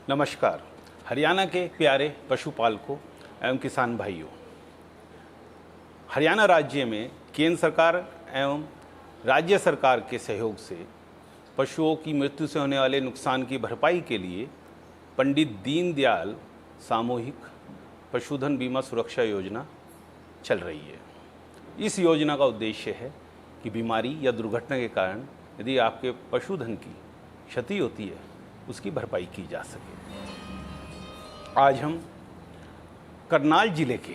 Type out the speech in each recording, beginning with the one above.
नमस्कार। हरियाणा के प्यारे पशुपालकों एवं किसान भाइयों, हरियाणा राज्य में केंद्र सरकार एवं राज्य सरकार के सहयोग से पशुओं की मृत्यु से होने वाले नुकसान की भरपाई के लिए पंडित दीनदयाल सामूहिक पशुधन बीमा सुरक्षा योजना चल रही है। इस योजना का उद्देश्य है कि बीमारी या दुर्घटना के कारण यदि आपके पशुधन की क्षति होती है उसकी भरपाई की जा सके। आज हम करनाल जिले के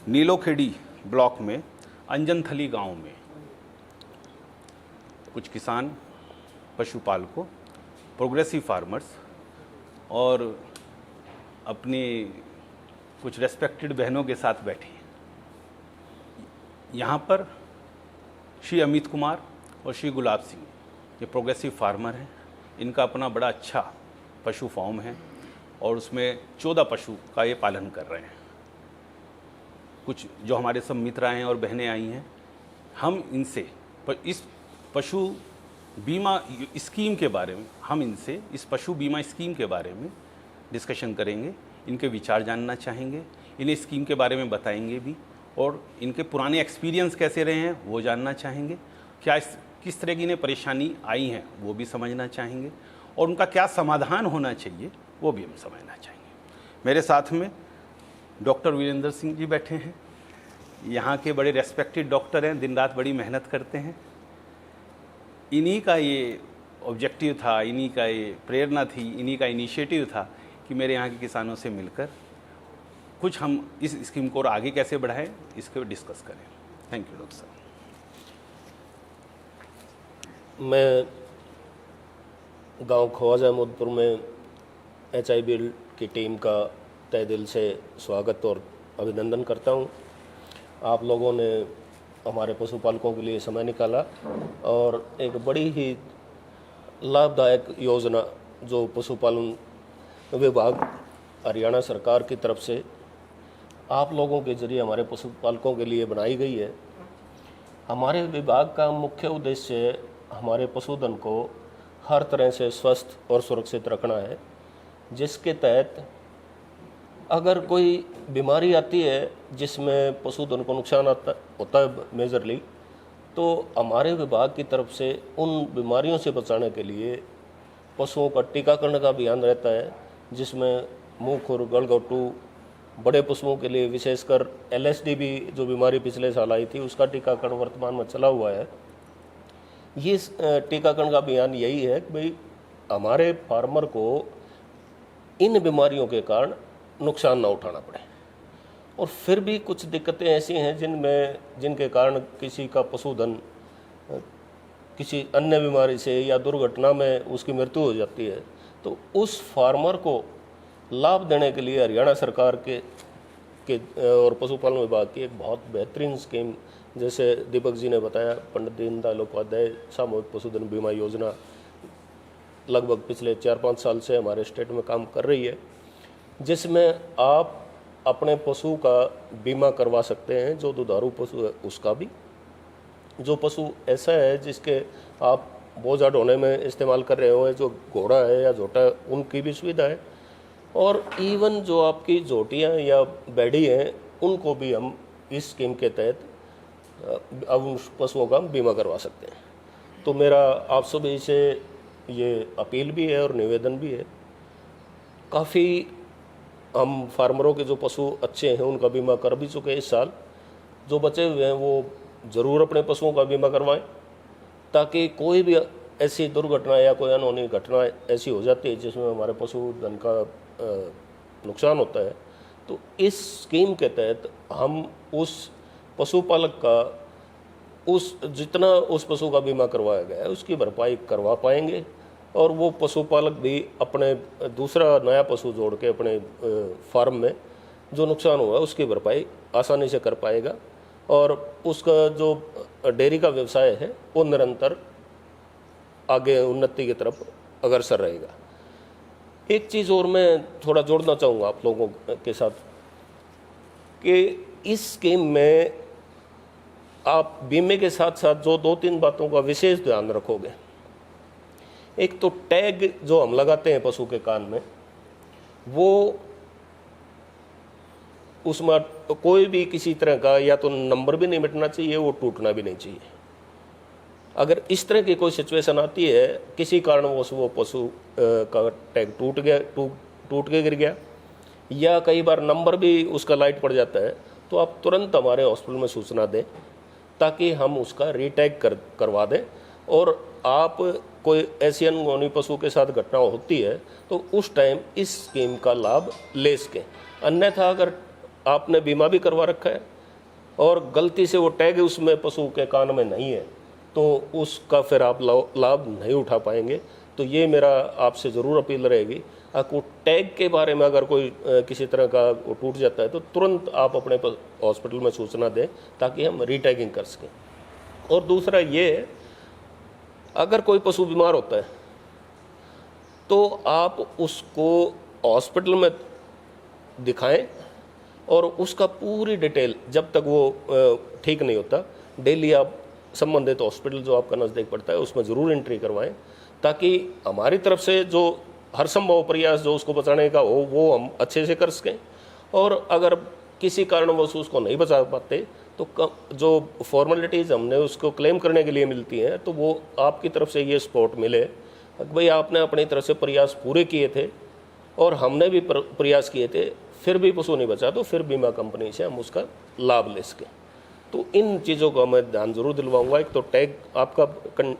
नीलोखेड़ी ब्लॉक में अंजनथली गांव में कुछ किसान, पशुपालकों, प्रोग्रेसिव फार्मर्स और अपनी कुछ रेस्पेक्टेड बहनों के साथ बैठे हैं। यहाँ पर श्री अमित कुमार और श्री गुलाब सिंह ये प्रोग्रेसिव फार्मर हैं। इनका अपना बड़ा अच्छा पशु फार्म है और उसमें 14 पशु का ये पालन कर रहे हैं। कुछ जो हमारे सब मित्राएँ और बहनें आई हैं, हम इनसे इस पशु बीमा स्कीम के बारे में इस पशु बीमा स्कीम के बारे में डिस्कशन करेंगे। इनके विचार जानना चाहेंगे, इन्हें स्कीम के बारे में बताएंगे भी और इनके पुराने एक्सपीरियंस कैसे रहे हैं वो जानना चाहेंगे। किस तरह की इन्हें परेशानी आई हैं वो भी समझना चाहेंगे और उनका क्या समाधान होना चाहिए वो भी हम समझना चाहेंगे। मेरे साथ में डॉक्टर वीरेंद्र सिंह जी बैठे हैं। यहाँ के बड़े रेस्पेक्टेड डॉक्टर हैं, दिन रात बड़ी मेहनत करते हैं। इन्हीं का ये ऑब्जेक्टिव था, इन्हीं का ये प्रेरणा थी, इन्हीं का इनिशिएटिव था कि मेरे यहाँ के किसानों से मिलकर कुछ हम इस स्कीम को और आगे कैसे बढ़ाएं इसके डिस्कस करें। थैंक यू डॉक्टर साहब। मैं गांव ख्वाजा अहमदपुर में HIBL की टीम का तहे दिल से स्वागत और अभिनंदन करता हूं। आप लोगों ने हमारे पशुपालकों के लिए समय निकाला और एक बड़ी ही लाभदायक योजना जो पशुपालन विभाग हरियाणा सरकार की तरफ से आप लोगों के जरिए हमारे पशुपालकों के लिए बनाई गई है। हमारे विभाग का मुख्य उद्देश्य हमारे पशुधन को हर तरह से स्वस्थ और सुरक्षित रखना है, जिसके तहत अगर कोई बीमारी आती है जिसमें पशुधन को नुकसान होता है मेजरली, तो हमारे विभाग की तरफ से उन बीमारियों से बचाने के लिए पशुओं का टीकाकरण का अभियान रहता है, जिसमें मुंह खुर गलघोटू, बड़े पशुओं के लिए विशेषकर LSD भी जो बीमारी पिछले साल आई थी उसका टीकाकरण वर्तमान में चला हुआ है। ये टीकाकरण का अभियान यही है कि भाई हमारे फार्मर को इन बीमारियों के कारण नुकसान ना उठाना पड़े। और फिर भी कुछ दिक्कतें ऐसी हैं जिनके कारण किसी का पशुधन किसी अन्य बीमारी से या दुर्घटना में उसकी मृत्यु हो जाती है, तो उस फार्मर को लाभ देने के लिए हरियाणा सरकार के और पशुपालन विभाग की एक बहुत बेहतरीन स्कीम, जैसे दीपक जी ने बताया, पंडित दीनदयाल उपाध्याय सामूहिक पशुधन बीमा योजना लगभग पिछले 4-5 साल से हमारे स्टेट में काम कर रही है, जिसमें आप अपने पशु का बीमा करवा सकते हैं। जो दुधारू पशु है उसका भी, जो पशु ऐसा है जिसके आप बोझा ढोने में इस्तेमाल कर रहे हो, जो घोड़ा है या झोटा है, उनकी भी सुविधा है। और इवन जो आपकी झोटियाँ या बैडी हैं उनको भी हम इस स्कीम के तहत अब उन पशुओं का बीमा करवा सकते हैं। तो मेरा आप सभी से ये अपील भी है और निवेदन भी है। काफ़ी हम फार्मरों के जो पशु अच्छे हैं उनका बीमा कर भी चुके हैं इस साल। जो बचे हुए हैं वो ज़रूर अपने पशुओं का बीमा करवाएं, ताकि कोई भी ऐसी दुर्घटना या कोई अनहोनी घटना ऐसी हो जाती है जिसमें हमारे पशुधन का नुकसान होता है, तो इस स्कीम के तहत हम उस पशुपालक का जितना उस पशु का बीमा करवाया गया है उसकी भरपाई करवा पाएंगे और वो पशुपालक भी अपने दूसरा नया पशु जोड़ के अपने फार्म में जो नुकसान हुआ उसकी भरपाई आसानी से कर पाएगा और उसका जो डेयरी का व्यवसाय है वो निरंतर आगे उन्नति की तरफ अग्रसर रहेगा। एक चीज़ और मैं थोड़ा जोड़ना चाहूँगा आप लोगों के साथ कि इस स्कीम में आप बीमे के साथ साथ जो 2-3 बातों का विशेष ध्यान रखोगे। एक तो टैग जो हम लगाते हैं पशु के कान में, वो उसमें कोई भी किसी तरह का या तो नंबर भी नहीं मिटना चाहिए, वो टूटना भी नहीं चाहिए। अगर इस तरह की कोई सिचुएशन आती है, किसी कारणवश वो पशु का टैग टूट के गिर गया, या कई बार नंबर भी उसका लाइट पड़ जाता है, तो आप तुरंत हमारे हॉस्पिटल में सूचना दें ताकि हम उसका रीटैग करवा दें। और आप कोई ऐसी अनहोनी पशु के साथ घटना होती है तो उस टाइम इस स्कीम का लाभ ले सकें। अन्यथा अगर आपने बीमा भी करवा रखा है और गलती से वो टैग उसमें पशु के कान में नहीं है तो उसका फिर आप लाभ नहीं उठा पाएंगे। तो ये मेरा आपसे ज़रूर अपील रहेगी, आपको टैग के बारे में अगर कोई किसी तरह का वो टूट जाता है तो तुरंत आप अपने हॉस्पिटल में सूचना दें ताकि हम रीटैगिंग कर सकें। और दूसरा ये, अगर कोई पशु बीमार होता है तो आप उसको हॉस्पिटल में दिखाएं और उसका पूरी डिटेल जब तक वो ठीक नहीं होता, डेली आप संबंधित हॉस्पिटल जो आपका नज़दीक पड़ता है उसमें ज़रूर एंट्री करवाएं ताकि हमारी तरफ से जो हर संभव प्रयास जो उसको बचाने का हो वो हम अच्छे से कर सकें। और अगर किसी कारणवश उसको नहीं बचा पाते तो जो फॉर्मेलिटीज़ हमने उसको क्लेम करने के लिए मिलती हैं तो वो आपकी तरफ से ये सपोर्ट मिले भाई आपने अपनी तरफ से प्रयास पूरे किए थे और हमने भी प्रयास किए थे, फिर भी पशु नहीं बचा तो फिर बीमा कंपनी से हम उसका लाभ ले सकें। तो इन चीज़ों का मैं ध्यान जरूर दिलवाऊंगा। एक तो टैग आपका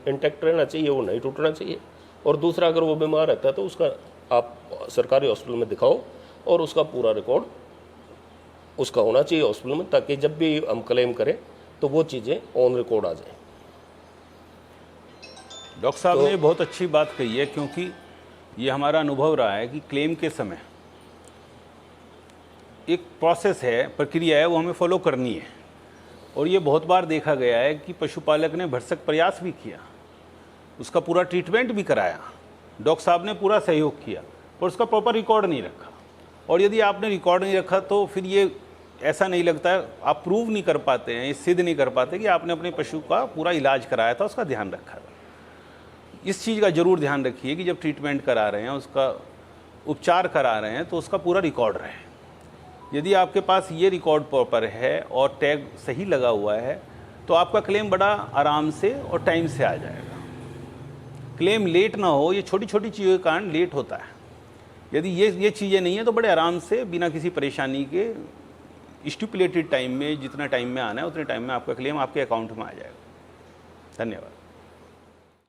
इंटैक्ट रहना चाहिए, वो नहीं टूटना चाहिए, और दूसरा अगर वो बीमार रहता है तो उसका आप सरकारी हॉस्पिटल में दिखाओ और उसका पूरा रिकॉर्ड उसका होना चाहिए हॉस्पिटल में, ताकि जब भी हम क्लेम करें तो वो चीज़ें ऑन रिकॉर्ड आ जाए। डॉक्टर साहब ने बहुत अच्छी बात कही है, क्योंकि ये हमारा अनुभव रहा है कि क्लेम के समय एक प्रोसेस है, प्रक्रिया है, वो हमें फॉलो करनी है। और ये बहुत बार देखा गया है कि पशुपालक ने भरसक प्रयास भी किया, उसका पूरा ट्रीटमेंट भी कराया, डॉक्टर साहब ने पूरा सहयोग किया, पर उसका प्रॉपर रिकॉर्ड नहीं रखा। और यदि आपने रिकॉर्ड नहीं रखा तो फिर ये ऐसा नहीं लगता है, आप प्रूव नहीं कर पाते हैं, ये सिद्ध नहीं कर पाते कि आपने अपने पशु का पूरा इलाज कराया था, उसका ध्यान रखा था। इस चीज़ का ज़रूर ध्यान रखिए कि जब ट्रीटमेंट करा रहे हैं, उसका उपचार करा रहे हैं, तो उसका पूरा रिकॉर्ड रहे। यदि आपके पास ये रिकॉर्ड प्रॉपर है और टैग सही लगा हुआ है तो आपका क्लेम बड़ा आराम से और टाइम से आ जाएगा। क्लेम लेट ना हो, ये छोटी छोटी चीज़ों के कारण लेट होता है। यदि ये चीज़ें नहीं है तो बड़े आराम से बिना किसी परेशानी के स्टिपुलेटेड टाइम में, जितना टाइम में आना है उतने टाइम में आपका क्लेम आपके अकाउंट में आ जाएगा। धन्यवाद।